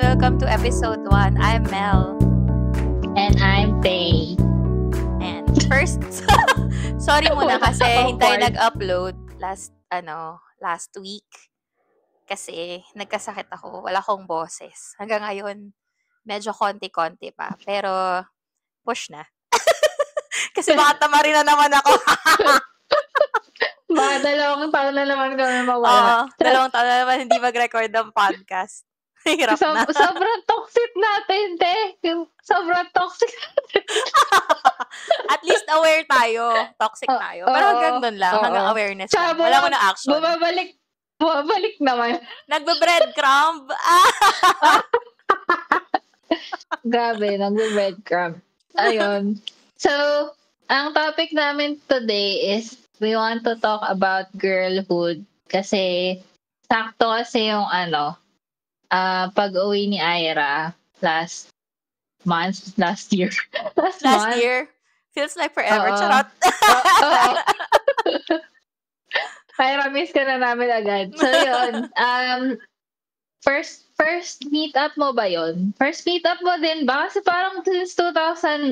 welcome to episode 1. I'm Mel. And I'm Faye. And first, sorry muna kasi hindi tayo nag-upload last week. Kasi nagkasakit ako, wala akong boses. Hanggang ngayon, medyo konti-konti pa. Pero, push na. Kasi baka tamarin na naman ako. Baka 2 taon na naman kami mawala. Oo, 2 taon na naman hindi mag-record ng podcast. Hirap na. Sobrang toxic natin, te. Sobrang toxic natin. At least aware tayo. Toxic tayo. Pero hanggang doon lang. Hanggang awareness lang. Wala ko na action. Bumabalik naman. Nagbe-breadcrumb. Grabe, nagbe-breadcrumb. Ayun. So, ang topic namin today is we want to talk about girlhood. Kasi, sakto kasi yung pag-uwi ni Ira last year. Last year? Feels like forever. Charot. Ira, miss ka na namin agad. So, yun. First meet up mo ba yun? First meet up mo din ba? Kasi parang since 2009,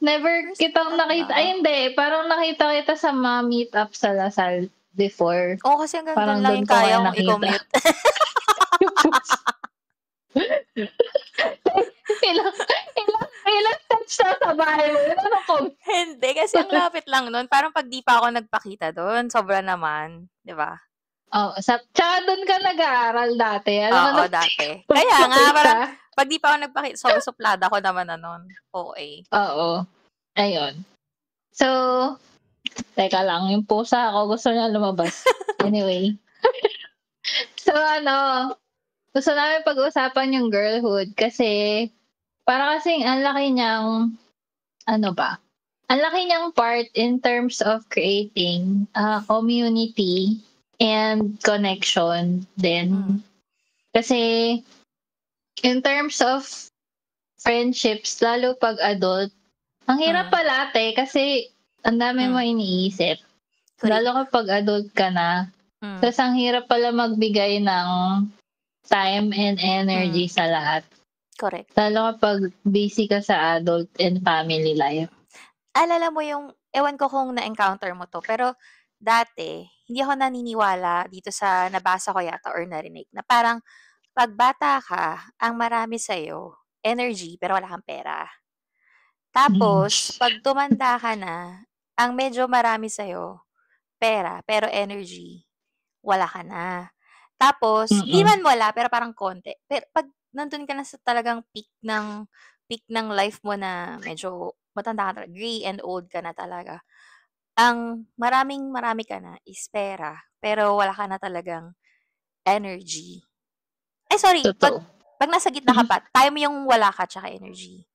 never kitang nakita. Ay, hindi. Parang nakita kita sa mga meet up sa Lasal before. Oo, kasi hanggang doon lang yung kaya kong i-commute. Ilang steps na sa bahay mo? Hindi, kasi ang lapit lang nun. Parang pag di pa ako nagpakita doon, sobra naman. Di ba? Oo. Tsaka doon ka nag-aaral dati. Oo, dati. Kaya nga, parang pag di pa ako nagpakita, suplada ko naman na nun. Okay. Oo. Ayun. So, teka lang, yung pusa ako, gusto niya lumabas. Anyway. So, gusto namin pag-usapan yung girlhood kasi para kasing ang laki niyang, ang laki niyang part in terms of creating community and connection din. Kasi, in terms of friendships, lalo pag adult, ang hirap pala, kasi ang dami mo iniisip. Lalo kapag adult ka na. Tapos ang hirap pala magbigay ng time and energy sa lahat. Correct. Lalo kapag busy ka sa adult and family life. Alala mo yung, ewan ko kung na-encounter mo to, pero dati, hindi ako naniniwala dito sa nabasa ko yata or narinig, na parang pag bata ka, ang marami sa'yo, energy, pero wala kang pera. Tapos, pag tumanda ka na, ang medyo marami sa'yo, pera, pero energy, wala ka na. Tapos, di man wala, pero parang konti. Pero pag nandun ka na sa talagang peak ng life mo na medyo matanda ka na, gray and old ka na talaga, ang marami ka na is pera, pero wala ka na talagang energy. Ay, sorry. Pag nasa gitna ka pa, time yung wala ka tsaka energy.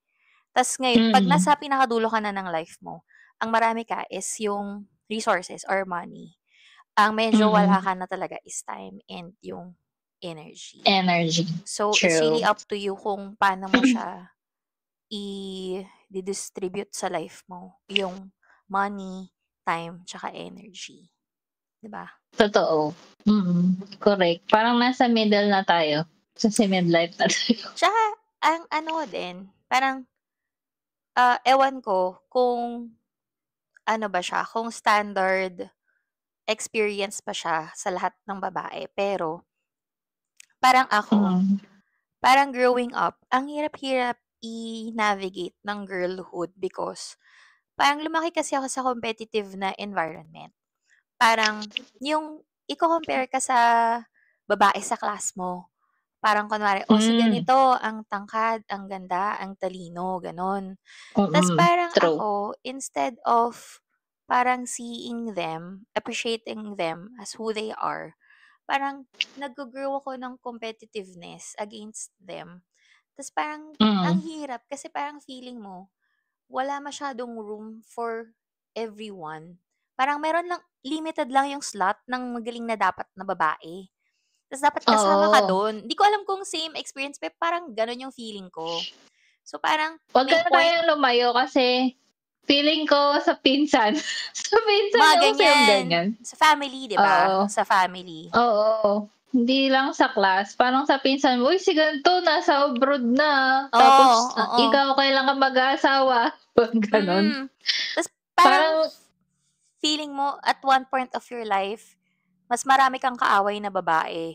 Tapos ngayon, pag nasa pinakadulo ka na ng life mo, ang marami ka is yung resources or money. Ang medyo wala ka na talaga is time and yung energy. So, True. it's really up to you kung paano mo siya i-distribute sa life mo. Yung money, time, tsaka energy. Diba? Totoo. Correct. Parang nasa middle na tayo. Sa midlife na tayo. Tsaka, ang din, parang, ewan ko kung ba siya, kung standard experience pa siya sa lahat ng babae. Pero, parang ako, parang growing up, ang hirap-hirap i-navigate ng girlhood because parang lumaki kasi ako sa competitive na environment. Parang, yung i-compare ka sa babae sa class mo. Parang kunwari, si ganito, ang tangkad, ang ganda, ang talino, ganon. Tapos parang ako, instead of parang seeing them, appreciating them as who they are, parang nag-grow ako ng competitiveness against them. Tapos parang, ang hirap kasi parang feeling mo, wala masyadong room for everyone. Parang limited lang yung slot ng magaling na dapat na babae. Tapos dapat kasama ka doon. Hindi ko alam kung same experience, pero parang ganun yung feeling ko. So parang, Huwag ka na tayong lumayo kasi feeling ko sa pinsan. Sa pinsan mga ganyan. Sa family, di ba? Sa family. Oo. Hindi lang sa class, parang sa pinsan mo, "Uy, si ganito nasa abroad na, Oo, tapos oo. ikaw kailan ka mag-aasawa?" Gano'n. Tas parang Parang feeling mo at one point of your life, mas marami kang kaaway na babae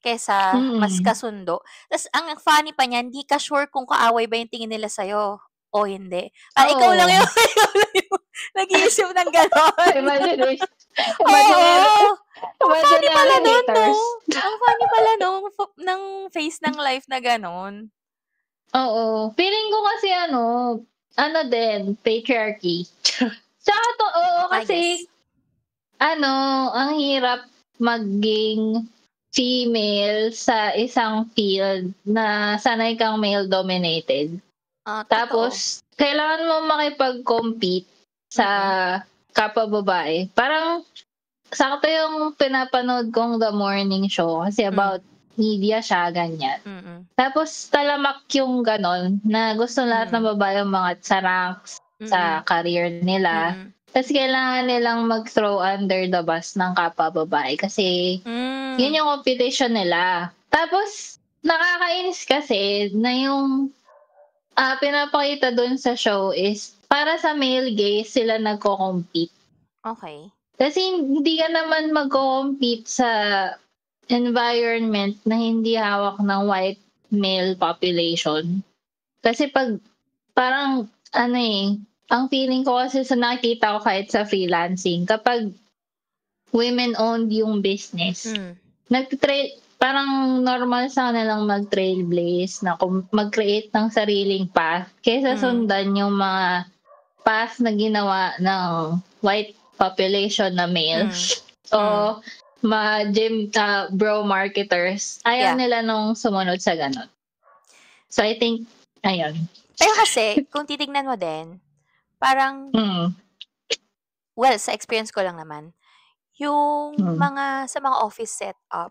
kaysa mas mm. kasundo. Tas ang funny pa niyan, 'di ka sure kung kaaway ba yung tingin nila sa'yo o hindi. Ikaw lang yung Oo, ikaw lang yung nag-iisip ng gano'n. imagination imaginary Oo, ang funny imaginary pala nun 'no? haters. Ang funny pala ng face ng life na gano'n. Oo, feeling ko kasi ano din, patriarchy. Tsaka oo, I kasi guess. ang hirap maging female sa isang field na sanay kang male-dominated. Totoo. Tapos kailangan mo makipag-compete sa Mm, kapwa babae. Parang sakto yung pinapanood kong The Morning Show kasi hmm, about media siya, ganyan. mm, Tapos talamak yung gano'n na gusto lahat ng mm, babae umangat sa ranks, sa mm, career nila. mm. Ta's kailangan nilang mag-throw under the bus ng kapwa babae kasi yun Hmm, yung competition nila. Tapos nakakainis kasi na yung, pinapakita dun sa show is para sa male gaze sila nagko-compete. okey. Kasi hindi ka naman magko-compete sa environment na hindi hawak ng white male population. Kasi 'pag parang ang feeling ko kasi sa nakikita ko kahit sa freelancing kapag women-owned yung business, Hmm, parang normal sa kanilang mag-trailblaze na mag-create ng sariling path kaysa hmm, sundan yung mga path na ginawa ng white population na male hmm, o hmm. gym, bro marketers, ayaw Yeah. nila nung sumunod sa gano'n. So, I think ayun. Pero kasi kung titignan mo din, parang Mm, well, sa experience ko lang naman, yung hmm, sa mga office setup,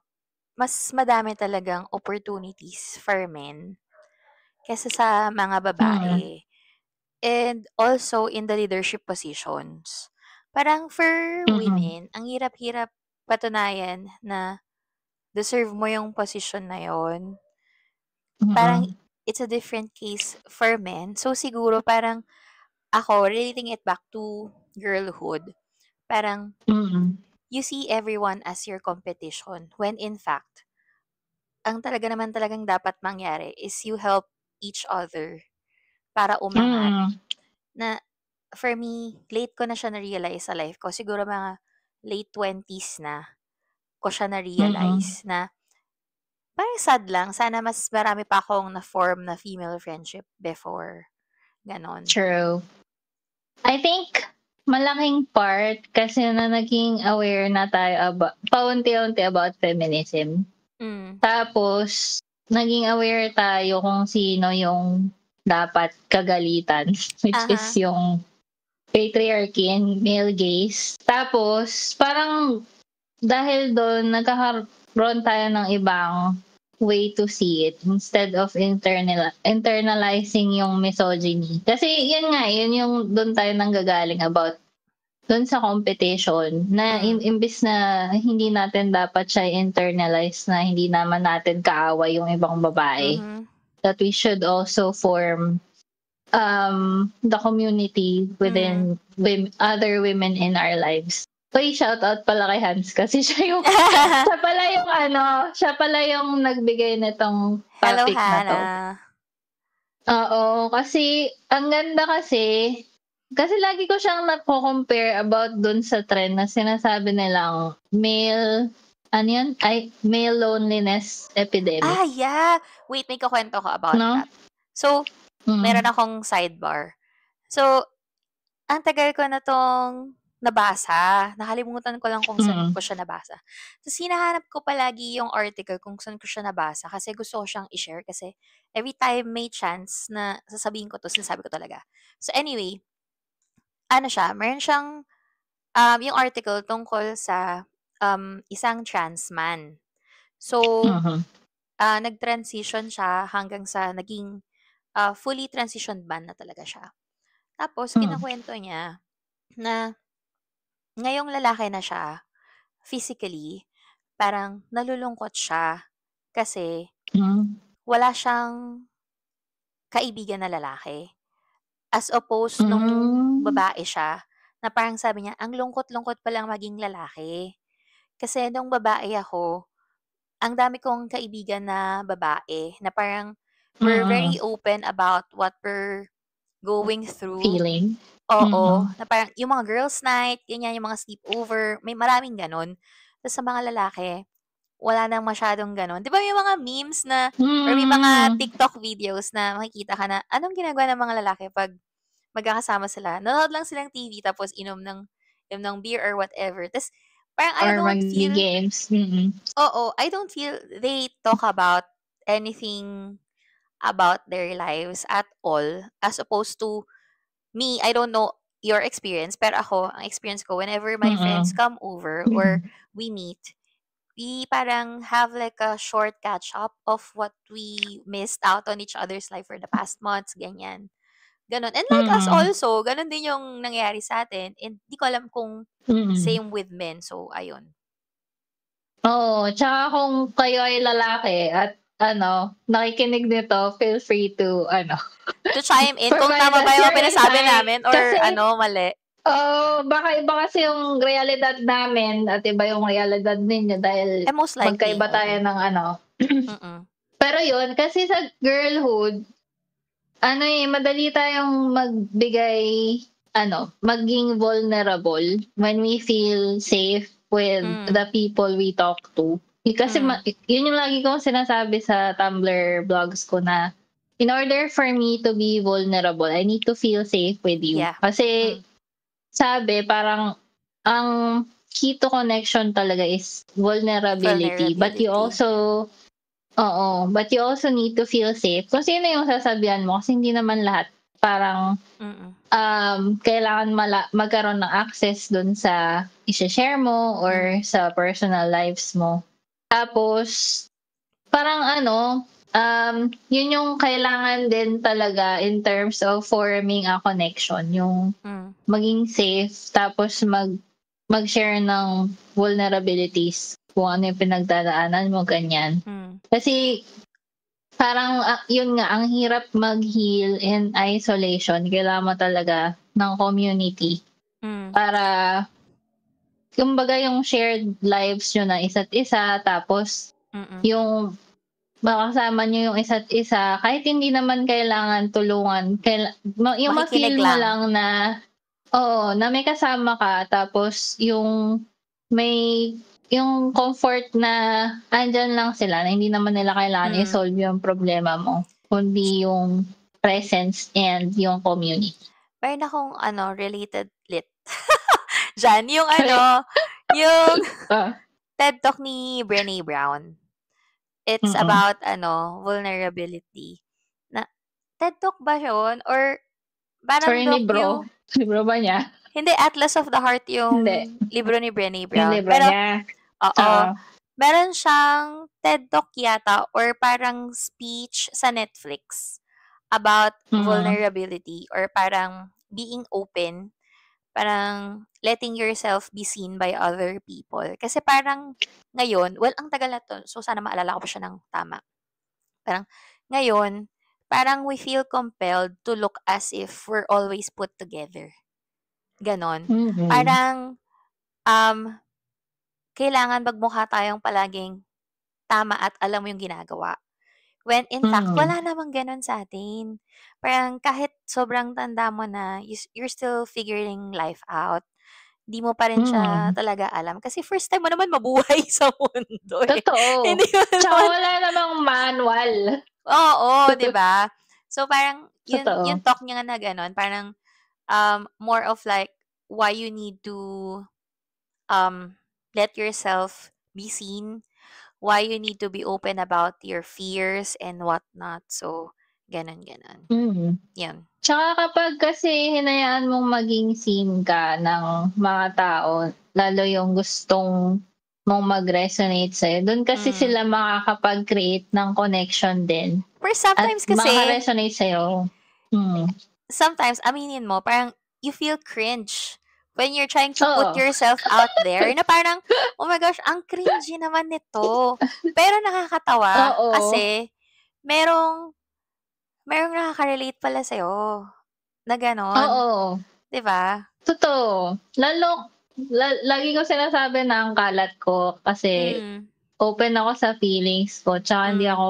mas madami talagang opportunities for men kaysa sa mga mm, babae. And also in the leadership positions. Parang for mm, women, ang hirap-hirap patunayan na deserve mo yung posisyon na yon. Parang mm, it's a different case for men. So siguro parang ako, relating it back to girlhood, parang mm, you see everyone as your competition when in fact, ang talaga naman talagang dapat mangyari is you help each other para umangat. mm, Na for me, late ko na siya na-realize sa life ko. Siguro mga late 20s na ko siya mm, na-realize na parang sad lang. Sana mas marami pa akong na-form na female friendship before. Ganon. true. I think malaking part kasi na naging aware na tayo paunti-unti about feminism. Mm. Tapos naging aware tayo kung sino yung dapat kagalitan, which is Aha. yung patriarchy and male gaze. Tapos parang dahil dun nagkakaroon tayo ng ibang way to see it instead of internalizing yung misogyny. Kasi yun nga, yun yung dun tayo nanggagaling about dun sa competition na Mm. imbis na hindi natin dapat siya internalize na hindi naman natin kaaway yung ibang babae, Mhm. that we should also form the community Mm. within other women in our lives. Uy, shoutout pala kay Hans kasi siya pala yung nagbigay nitong Hello, topic na 'to. Hannah. Oo, kasi ang ganda kasi lagi ko siyang nako-compare about dun sa trend na sinasabi nilang male loneliness epidemic, Yeah. Wait, may kukuwento ko about 'no? that. So, meron Mm, akong sidebar. So, ang tagal ko na 'tong nabasa. Nakalimutan ko lang kung saan mm, ko siya nabasa. Ta's hinahanap ko palagi yung article kung saan ko siya nabasa kasi gusto ko siyang i-share kasi every time may chance na sasabihin ko 'to, sinasabi ko talaga. So anyway, ano siya, meron siyang, yung article tungkol sa, isang trans man. So, mhm, nag-transition siya hanggang sa naging, fully transitioned man na talaga siya. Tapos hmm, kinukuwento niya na ngayong lalaki na siya, physically, parang nalulungkot siya kasi Mm. wala siyang kaibigan na lalaki. As opposed nung Hmm. babae siya, na parang sabi niya, "Ang lungkot-lungkot palang maging lalaki." Kasi nung babae ako, ang dami kong kaibigan na babae na parang we're Mm. very open about what we're going through. Feeling. Oo, Mm. na parang yung mga girls' night, ganyan, yung mga sleepover, may maraming gano'n. Tapos sa mga lalaki, wala nang masyadong gano'n. 'Di ba may mga memes na or may mga Mm. TikTok videos na makikita ka na anong ginagawa ng mga lalaki 'pag magkakasama sila? Nanonood lang silang TV tapos inom ng beer or whatever. Ta's parang I Or don't feel magge-games. Mm. I don't feel they talk about anything about their lives at all as opposed to me. I don't know your experience, pero ako, ang experience ko, whenever my friends Mm. come over or Mm. we meet, we parang have like a short catch up of what we missed out on each other's life for the past months, ganyan. Ganon. And like us Mm. also, ganon din yung nangyayari sa atin. And di ko alam kung Mm. same with men. So, ayun. Oo, tsaka kung kayo ay lalaki at nakikinig nito, feel free to To chime in kung provide tama ba us yung your mga pinasabi insight. namin or Kasi mali. baka iba kasi yung realidad namin at iba yung realidad ninyo dahil Most likely, magkaiba tayo oo. ng Mm. Pero yun, kasi sa girlhood, madali tayong magbigay, maging vulnerable when we feel safe with Mm. the people we talk to. Kasi Mm. yun yung lagi kong sinasabi sa Tumblr blogs ko na in order for me to be vulnerable, I need to feel safe with you. Yeah. Kasi sabi, parang ang key to connection talaga is vulnerability. But you Vulnerability. but you also need to feel safe. Kung sino yung sasabihan mo, kasi hindi naman lahat parang Mm. kailangan magkaroon ng access dun sa i-share mo or sa personal lives mo. Tapos, parang yun yung kailangan din talaga in terms of forming a connection. Yung maging safe, tapos mag-share ng vulnerabilities kung ano yung pinagdadaanan mo, ganyan. Kasi parang yun nga, ang hirap mag-heal in isolation. Kailangan mo talaga ng community para kumbaga yung shared lives nyo na isa't isa, tapos yung makasama nyo yung isa't isa, kahit hindi naman kailangan tulungan, yung Makikinig ma-feel mo lang. lang na na may kasama ka, tapos may yung comfort na andyan lang sila, na hindi naman nila kailangan i-solve yung problema mo, kundi yung presence and yung community. Meron akong related lit. Diyan, yung TED Talk ni Brené Brown. It's about vulnerability. Na TED Talk ba 'yun or parang Sorry, libro. Libro ba niya? Hindi, Atlas of the Heart yung Hindi. libro ni Brené Yung Brown. libro Pero niya. oo, meron siyang TED Talk yata or parang speech sa Netflix about vulnerability or parang being open, parang letting yourself be seen by other people. Kasi parang ngayon, ang tagal na 'to, so sana maalala ko pa siya ng tama. Parang ngayon, parang we feel compelled to look as if we're always put together. Ganon. Parang kailangan magmukha tayong palaging tama at alam mo yung ginagawa. When in fact, wala namang gano'n sa atin. Parang kahit sobrang tanda mo na, you're still figuring life out. Di mo pa rin siya talaga alam. Kasi first time mo naman mabuhay sa mundo eh. Totoo. Hindi mo Tsaka naman, wala namang manual. oo, di ba? So parang, Totoo. yung talk niya na gano'n, parang more of like, why you need to let yourself be seen, why you need to be open about your fears and whatnot. So, ganon. Yan. Tsaka kapag kasi hinayaan mong maging seen ka ng mga tao, lalo yung gustong mong mag-resonate sa'yo, doon kasi sila makakapag-create ng connection din. Or At sometimes kasi, makaresonate sa'yo. sometimes, aminin mo, parang you feel cringe when you're trying to put Oo. yourself out there, na parang, oh my gosh, ang cringy naman nito. Pero nakakatawa Oo. kasi merong nakaka-relate pala sa'yo na gano'n, Oo. 'di ba? Totoo. Lagi ko sinasabi na ang kalat ko kasi Mm, open ako sa feelings ko tsaka hindi mm, ako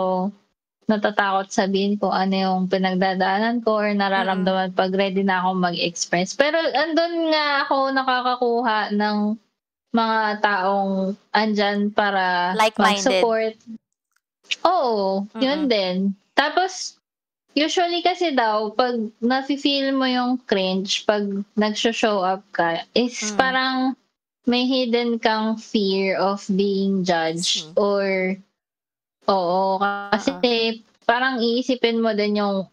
natatakot sabihin kung ano yung pinagdadaanan ko or mm. nararamdaman 'pag ready na akong mag-express. Pero andun nga ako nakakakuha ng mga taong andiyan para Like-minded. mag-support. Oo, yun Mm, din. Tapos usually kasi daw 'pag nafi-feel mo yung cringe 'pag nagsho-show up ka is mm. parang may hidden kang fear of being judged Sing. or oo, kasi Oo. parang iisipin mo din yung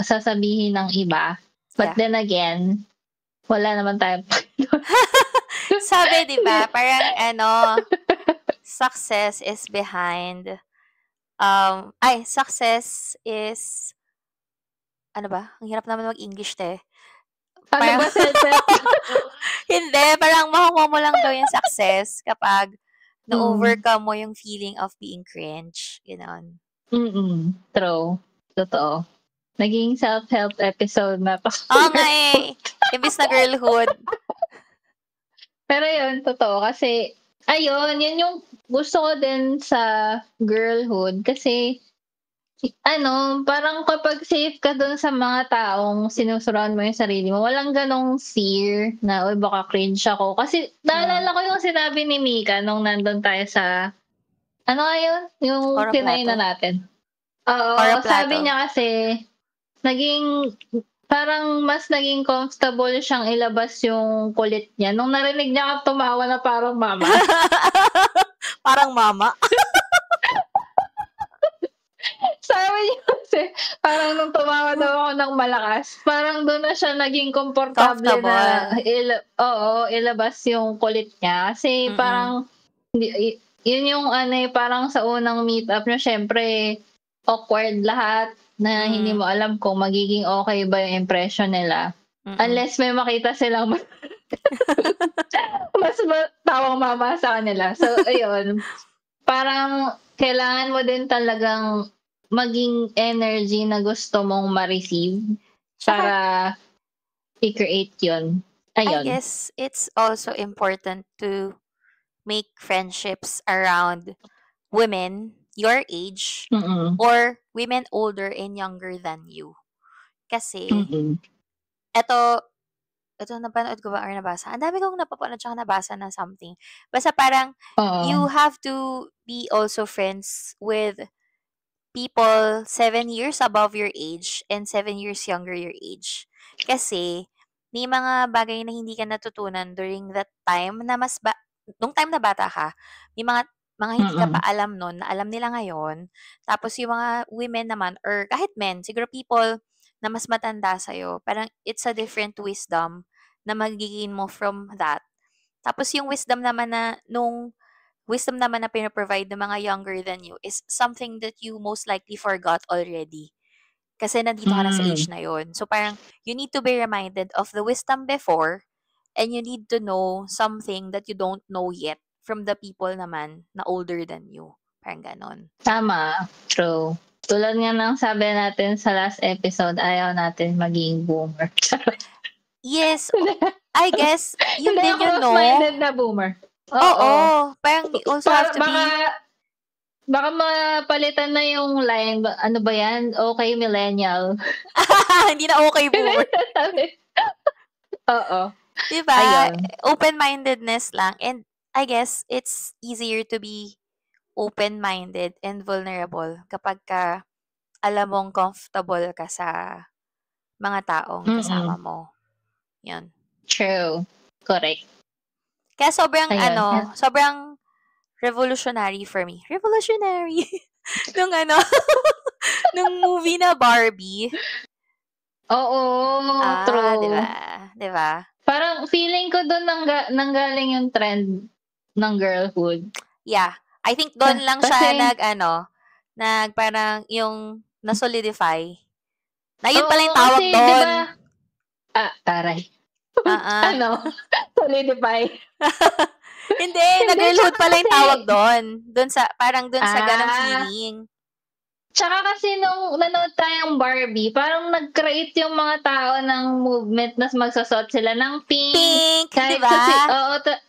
sasabihin ng iba. But Yeah. then again, wala naman tayong Sabi 'di ba, parang success is behind, success is ano ba? Ang hirap naman mag-English 'te. ano Parang ba self-help? hindi, parang makukuha mo lang daw yung success kapag Hmm, na-overcome mo yung feeling of being cringe, gano'n. true, totoo. Naging self-help episode na 'to. Oo nga, eh, imbes na girlhood. Pero yun, totoo kasi ayun, yun yung gusto ko din sa girlhood kasi ano, parang kapag safe ka dun sa mga taong sinusurround mo yung sarili mo, walang ganong fear na, "Uy, baka cringe ako." Kasi Mm, naalala ko yung sinabi ni Mika nung nandun tayo sa ano nga yun, yung Cora kinainan Plato. natin. Cora Oo, sabi Plato. niya kasi naging parang mas naging comfortable siyang ilabas yung kulit niya nung narinig niya ka tumawa na parang mama. Parang mama. Sabi niya kasi parang nung tumawa daw ako ng malakas, parang dun na siya naging komportable na Comfortable. oo, ilabas yung kulit niya. Kasi Mm, parang hindi yun yung ano, parang sa unang meet up niyo siyempre awkward lahat na hindi mm, mo alam kung magiging okey ba yung impression nila. mm. Unless may makita silang mas tawang-mama sa kanila. So ayun, parang kailangan mo din talagang maging energy na gusto mong ma-receive Tsaka para i-create yun. I Ayun. guess it's also important to make friendships around women your age Mm, or women older and younger than you. Kasi mm. eto napanood ko ba or nabasa? Ang dami kong napapanood tsaka nabasa na something. Basta parang Oo. you have to be also friends with people 7 years above your age and 7 years younger your age. Kasi may mga bagay na hindi ka natutunan during that time na nung time na bata ka, may mga hindi ka pa Mm, alam nun na alam nila ngayon. Tapos yung mga women naman or kahit men, siguro people na mas matanda sa'yo, parang it's a different wisdom na magiging mo from that. Tapos yung wisdom naman na pino-provide ng mga younger than you is something that you most likely forgot already. Kasi nandito ka na sa hmm. age na yon. So parang you need to be reminded of the wisdom before and you need to know something that you don't know yet from the people naman na older than you. Parang ganon. Tama, true. Tulad nga ng sabi natin sa last episode, ayaw natin maging boomer. Yes, I guess yun Hindi din ako yun, no? close-minded na boomer. Oo, Oo. parang you also have Para to be baka mapalitan na yung line, ano ba 'yan, okey millennial. hindi na okay boomer. Oo, 'Di ba? ayun. Open-mindedness lang and I guess it's easier to be open-minded and vulnerable kapagka alam mong comfortable ka sa mga taong kasama Mm, mo, 'yun. true. Correct. Kaya sobrang Ayun, sobrang revolutionary for me. Revolutionary nung nung movie na Barbie. oo, 'Di ba? true. 'Di ba? Parang feeling ko dun nanggaling yung trend ng girlhood. Yeah, I think dun lang siya Kasi parang yung na-solidify. Na yun oo, pala yung tawag kasi 'di dun. ba taray. Ano, solidify. Hindi, na Hindi, girlhood tsaka pala yung kasi, tawag doon. Parang doon sa ganong ah, feeling. tsaka kasi nung nanood tayong Barbie, parang nag-create yung mga tao ng movement na magsusot sila ng pink. Pink, di Kahit ba?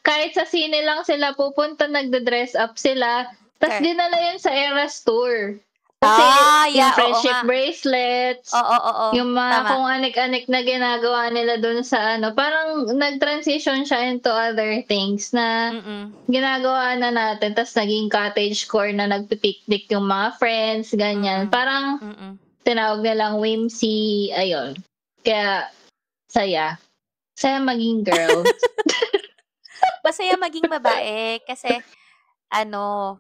kahit sa sine lang sila pupunta, nagde-dress up sila. Tapos Correct. dinala yun sa Eras Tour. Kasi yung Yeah, oo friendship nga. bracelets, Oo, yung mga tama. kung anik-anik na ginagawa nila dun sa parang nag-transition siya into other things na Mm. ginagawa na natin. Tas naging cottagecore na nagpi-picnic yung mga friends, ganyan. Parang Mm. tinawag nilang whimsy, ayun. Kaya saya. Saya maging girl. Masaya maging babae kasi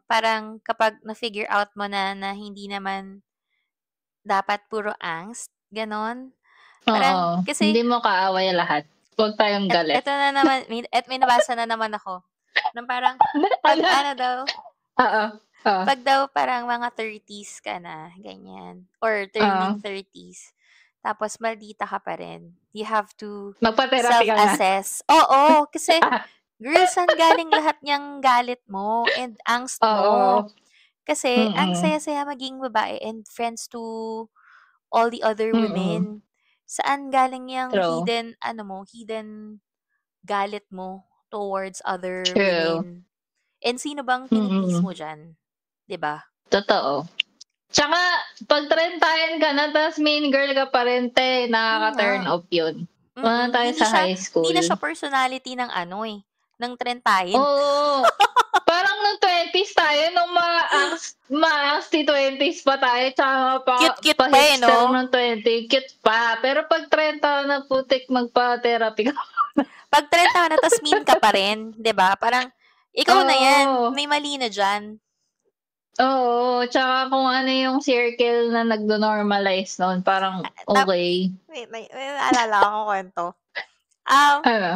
parang kapag na-figure out mo na hindi naman dapat puro angst, ganon. Parang Oo, kasi hindi mo kaaway lahat. Huwag tayong galit. eto na naman, may nabasa na naman ako. Nang parang pag Ano? daw, Oo. Oo. pag daw parang mga 30s ka na, ganyan, or Oo. turning 30s, tapos maldita ka pa rin, you have to Magpa-therapy ka nga. self-assess. Oo, kasi Ah, girl, saan galing lahat niyang galit mo and angst mo? oo. Kasi ang Mm. saya-saya maging babae and friends to all the other Mm. women. Saan galing yung True. hidden galit mo towards other True. women? And sino bang tini-please Mm. mo diyan, 'di ba? Totoo. Tsaka 'pag 30 ka na tas mean girl ka pa rin, Yun nga. nakaka-turn off yun. Wala tayo Hindi sa siya high hindi na school. siya personality ng ng trentahin. Oo. Parang nung 20s tayo, nung ma-angsty 20s pa tayo, tsaka Cute-cute pa, eh, pa-hipster 'no? nung 20, cute pa. Pero 'pag 30 na, putik, magpa-therapy ka. 'Pag 30 ka na tas mean ka pa rin, 'di ba? Parang ikaw na 'yan, Oo. may mali na diyan. Oo, tsaka kung ano yung circle na nagno-normalize nun, parang Tap okey. may naalala akong kuwento. Um, Ano?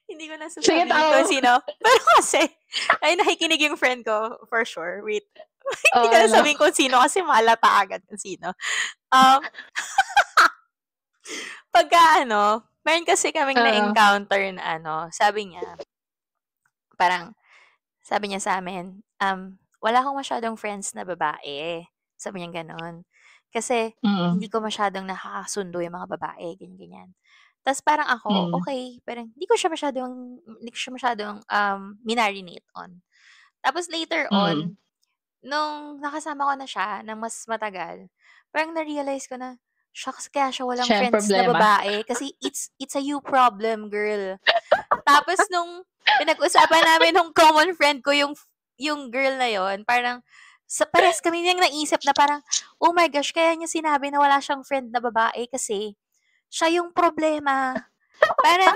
Hindi ko na Sige, sasabihin kung tao. sino, pero kasi ay nakikinig yung friend ko for sure, wait. Hindi Oh, ko na ano? sabihin kung sino kasi mahalata agad kung sino. Um, pagka meron kasi kaming Oo. na-encounter na sabi niya, parang sabi niya sa'min, "Wala akong masyadong friends na babae." Sabi niyang gano'n. Kasi Mm. hindi ko masyadong nakakasundo yung mga babae, ganyan-ganyan. Ta's parang ako, Mm. okey, parang hindi ko siya masyadong, minarinate on. Tapos later Mm. on, nung nakasama ko na siya ng mas matagal, parang na-realize ko na, shucks, kaya siya walang Siya ang friends na problema. babae kasi it's a you problem, girl. Tapos nung pinag-usapan namin nung common friend ko yung girl na yon, parang parehas kami niyang naisip na parang, "Oh my gosh, kaya niya sinabi na wala siyang friend na babae kasi siya yung problema." Parang,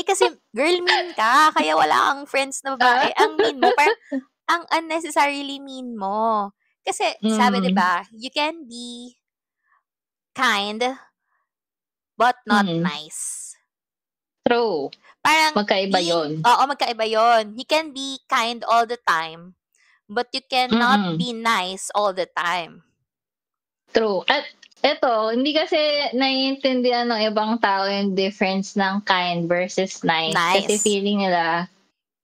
kasi girl mean ka kaya wala kang friends na Ah. babae. Ang mean mo, parang ang unnecessarily mean mo. Kasi sabi 'di Mm. ba, you can be kind but not Mm. nice. True. Parang Magkaiba yun. magkaiba yon. You can be kind all the time, but you cannot Mm. be nice all the time. True. At eto, hindi kasi naiintindihan ng ibang tao yung difference ng kind versus nice. Kasi Nice. feeling nila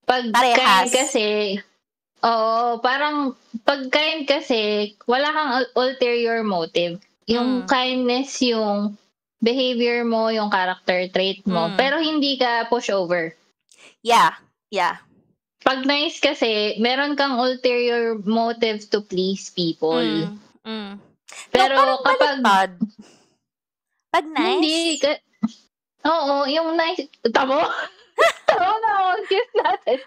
'pag kind Parehas. kasi, oo, parang 'pag kind kasi wala kang ulterior motive. Yung Mm. kindness yung behavior mo, yung character trait mo, Mm. pero hindi ka pushover. Yeah. Yeah. 'Pag nice kasi meron kang ulterior motive to please people. Mm. Mm. No, Pero parang kapag baliktad. 'Pag hindi nice, oo, yung nice tamo? Tama na, kiss natin.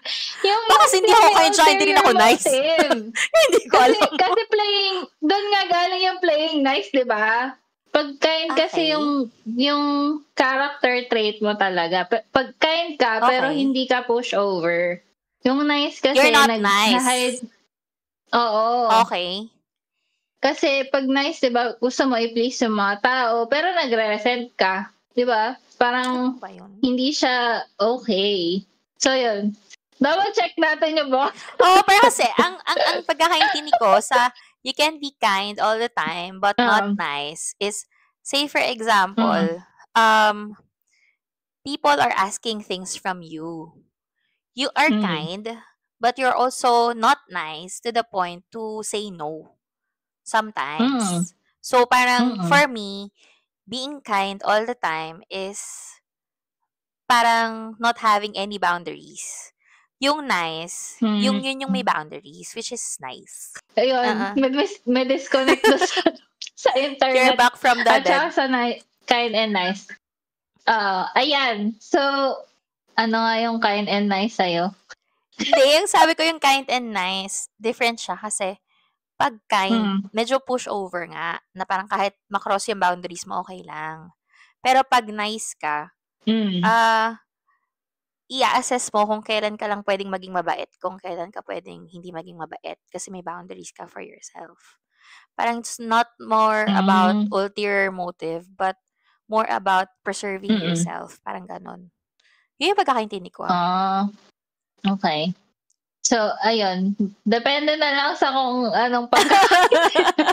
Yung baka nice kasi hindi kasi ako may kayo tsaka hindi rin ulterior ako nice. motive. Hindi ko Kasi alam. kasi playing dun nga galing yung playing nice, 'di ba? 'Pag kind kasi Okay. yung character trait mo talaga. 'Pag kind ka pero Okay. hindi ka pushover. Yung nice You're kasi not nice. nagha-hide, oo. Okay. Kasi 'pag nice, 'di ba, gusto mo i-please yung mga tao, pero nagre-resent ka, 'di ba? Ganun Parang ba yun? hindi siya okay. So yun, double check natin yung boss. Oo, pero kasi ang pagkakaintindi ko sa you can be kind all the time but not Oo. nice is, say for Mm. example, people are asking things from you. You are Mm. kind, but you're also not nice to the point to say no Mm. sometimes. So parang Mm. for me, being kind all the time is parang not having any boundaries. Yung nice, Mm. yun yung may boundaries, which is nice. Ayun, may disconnect doon sa You're internet. back from the At saka dead. sa kind and nice. Ayan. So, ano nga yung kind and nice sa'yo? Hindi, yung sabi ko yung kind and nice, different siya kasi pag kind, medyo push over nga, na parang kahit makross yung boundaries mo, okay lang. Pero pag nice ka, i-assess mo kung kailan ka lang pwedeng maging mabait, kung kailan ka pwedeng hindi maging mabait kasi may boundaries ka for yourself. Parang it's not more about ulterior motive, but more about preserving yourself. Parang ganon. Yun yung pagkakaintindi ko. Okay. So, ayun. Depende na lang sa kung anong pagkakaintindi.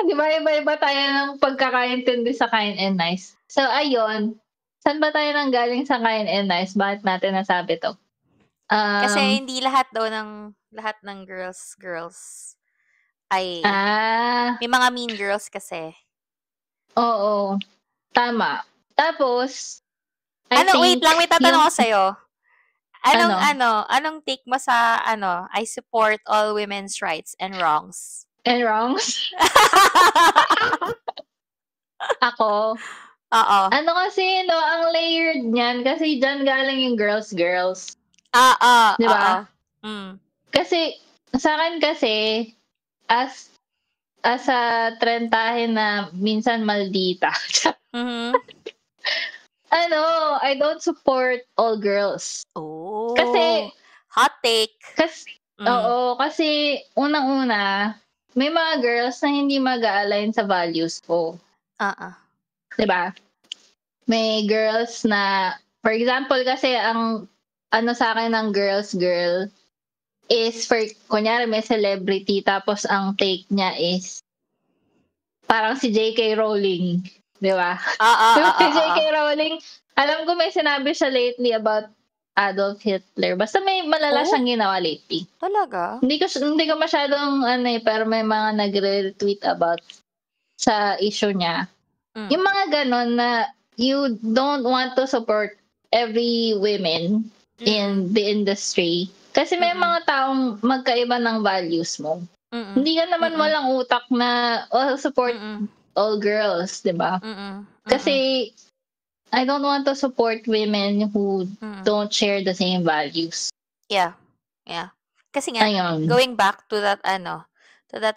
Di ba, iba-iba tayo ng pagkakaintindi sa kind and nice. So, ayun. Saan ba tayo nang galing sa kind and nice? Bakit natin nasabi to? Kasi hindi lahat ng girls ay may mga mean girls kasi. Oo. Tama. Tapos, wait lang, may tatanong ako sa'yo. Anong take mo sa, I support all women's rights and wrongs? And wrongs? Ako? Oo. Ano kasi, ang layered niyan, kasi dyan galing yung girls. Di ba? Kasi, sa akin kasi, as a trentahin na minsan maldita. I don't support all girls. Oh. Kasi, hot take. Oo, kasi unang-una, may mga girls na hindi mag-align sa values ko. Diba? May girls na, for example, kasi ang sa akin ng girl is kunyari may celebrity, tapos ang take niya is parang si J.K. Rowling. Diba? Si J.K. Rowling, alam ko may sinabi siya lately about Adolf Hitler. Basta may malala siyang ginawa lately. Talaga? Hindi ko masyadong pero may mga nagre-retweet about sa issue niya. Yung mga ganon na you don't want to support every women in the industry. Kasi may mga taong magkaiba ng values mo. Hindi ka naman walang utak na support all girls, di ba? Kasi I don't want to support women who don't share the same values. Yeah. Kasi nga, going back to that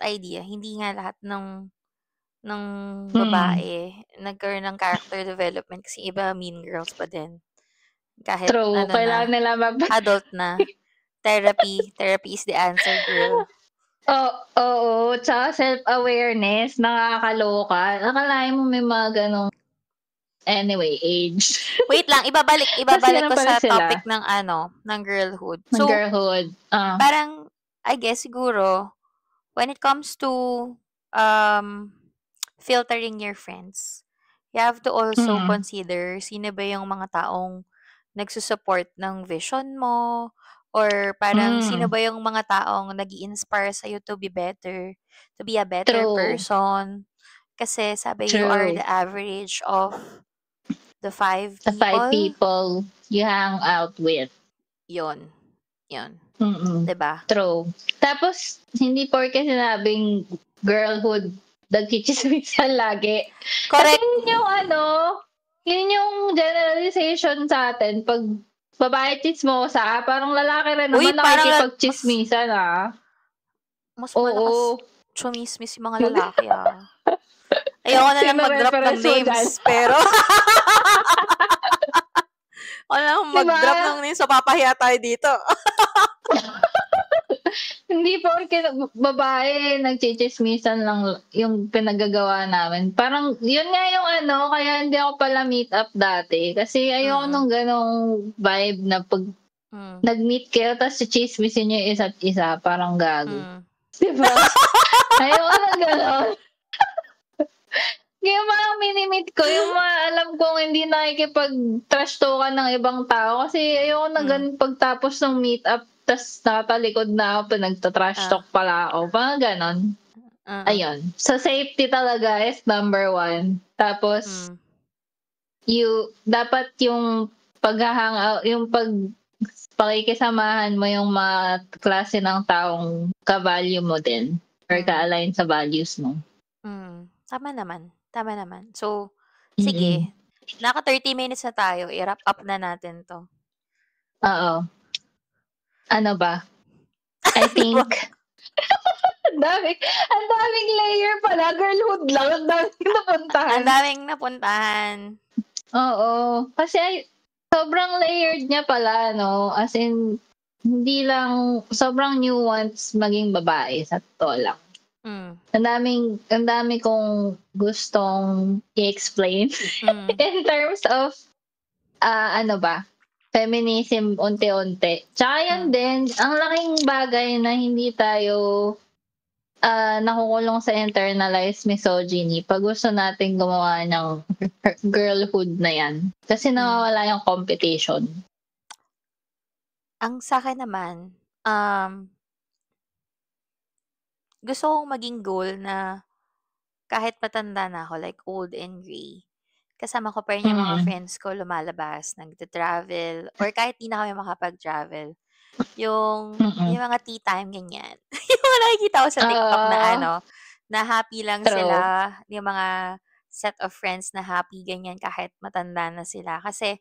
idea, hindi nga lahat ng babae nagkaroon ng character development kasi iba mean girls pa din. Kahit True. Kailangan nila adult na. Therapy is the answer, girl. Oo. Tsaka self-awareness, nakakaloka. Akalain mo may mga ganong anyway, age. Wait lang, ibabalik ko sa topic ng girlhood. So, girlhood. Parang, I guess siguro, when it comes to filtering your friends, you have to also consider sino ba yung mga taong nagsusupport ng vision mo, or parang sino ba yung mga taong nag-i-inspire sa'yo to be a better person. Kasi sabi, you are the average of the 5 people. The 5 people you hang out with. Yun. Diba? True. Tapos, hindi porke sinabing girlhood, nagkichismisan lagi. Correct. Kasi yun yung generalization sa atin. Pag babae chismosa, parang lalaki rin naman nakikipag-chismisan, Mas malakas chumismis yung mga lalaki, Ayoko na lang mag-drop ng names, pero mag-drop ng names, so papahiya tayo dito. Hindi porke babae nagchichismisan lang yung pinagagawa namin. Parang yun nga yung kaya hindi ako pala meet up dati. Kasi ayoko nung ganong vibe na pag nag-meet kayo tapos chichismisin nyo isa't isa, parang gago. Diba? Ayoko na ganon. Yung mga minimit ko, yung mga alam kong hindi nakikipag-trash talkan ng ibang tao kasi ayoko na ganun pagtapos ng meet-up tas nakatalikod na ako nagta-trash talk pala ako. Parang ganon. Ayun. So, safety talaga is number 1. Tapos, dapat yung paghahang yung pakikisamahan mo yung mga klase ng taong ka-value mo din or ka-align sa values mo. Tama naman. So, sige. Naka 30 minutes na tayo. I-wrap up na natin to. Oo. Ano ba? I think ang daming layer pala. Girlhood lang. Ang daming napuntahan. Ang daming napuntahan. Oo. Kasi sobrang layered niya pala, no? As in, hindi lang, sobrang nuance maging babae sa totoo lang. Ang dami kong gustong i-explain in terms of, feminism unti-unti. Tsaka yun din, ang laking bagay na hindi tayo nakukulong sa internalized misogyny pag gusto natin gumawa ng girlhood na yan. Kasi nawawala yung competition. Ang sa akin naman, gusto kong maging goal na kahit matanda na ako, like old and gray, kasama ko pa rin yung mga friends ko lumalabas, nagta-travel, or kahit di na kami makapag-travel. Yung mga tea time, ganyan. Yung mga nakikita ko sa TikTok na na happy lang sila. Yung mga set of friends na happy, ganyan, kahit matanda na sila. Kasi,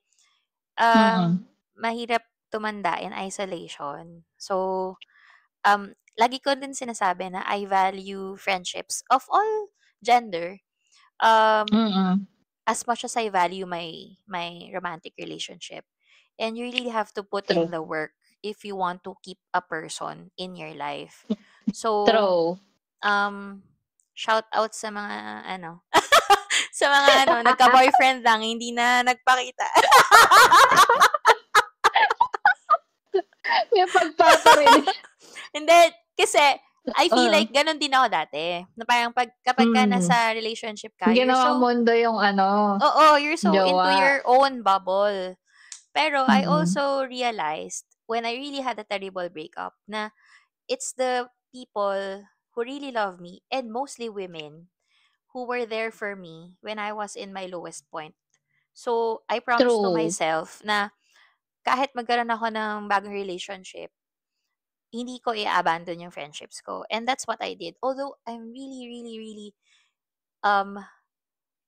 mahirap tumanda in isolation. So, lagi ko din sinasabi na I value friendships of all gender. As much as I value my romantic relationship. And you really have to put in the work if you want to keep a person in your life. So, shout out sa mga sa mga nagka-boyfriend lang, hindi na nagpakita. May pagpaparinig. Hindi, kasi I feel like ganun din ako dati. Na parang kapag ka nasa relationship ka, ginawa mundo yung you're so jowa. into your own bubble. Pero I also realized when I really had a terrible breakup na it's the people who really love me, and mostly women, who were there for me when I was in my lowest point. So, I promised to myself na kahit magkaroon ako ng bagong relationship, hindi ko i-abandon yung friendships ko. And that's what I did. Although, I'm really, really, really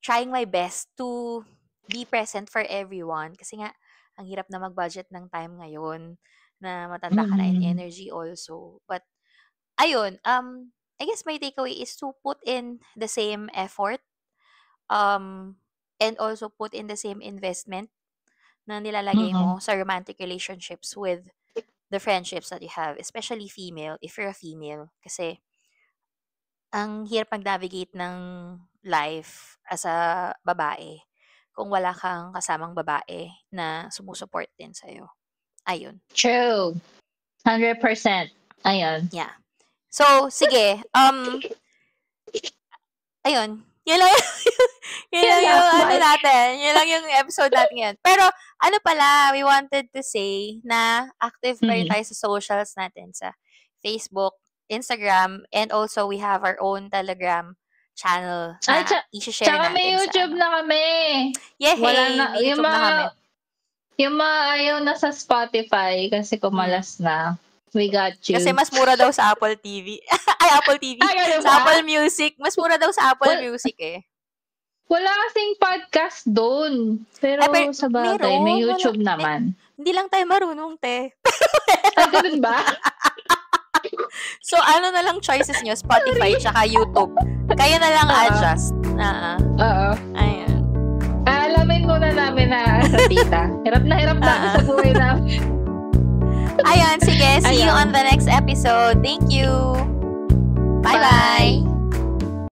trying my best to be present for everyone. Kasi nga, ang hirap na mag-budget ng time ngayon na matanda ka na in energy also. But, ayun, I guess my takeaway is to put in the same effort and also put in the same investment na nilalagay mo sa romantic relationships with the friendships that you have, especially female, if you're a female. Kasi, ang hirap mag-navigate ng life as a babae kung wala kang kasamang babae na sumusuport din sa'yo. Ayun. True. 100%. Ayun. Yeah. So, sige. Ayun. Yun lang yung natin. Yun lang yung episode natin yan. Pero, pala, we wanted to say na active pa rin tayo sa socials natin sa Facebook, Instagram, and also we have our own Telegram channel na i-share natin. Tsaka may YouTube na kami. Yeah, may YouTube na kami. Yung mga ayaw na sa Spotify kasi kumalas na. We got you. Kasi mas mura daw sa Apple TV. Apple TV. Sa Apple Music. Mas mura daw sa Apple Music eh. Wala kasing podcast doon. Pero sa bagay, may YouTube naman. Hindi lang tayo marunong, te. Ay, ganun ba? So, ano na lang choices nyo? Spotify tsaka YouTube. Kayo na lang adjust. Oo. Ayun. Alamin muna namin na sa tita. Hirap na sa buhay namin. Ayun, sige. See you on the next episode. Thank you. Bye-bye.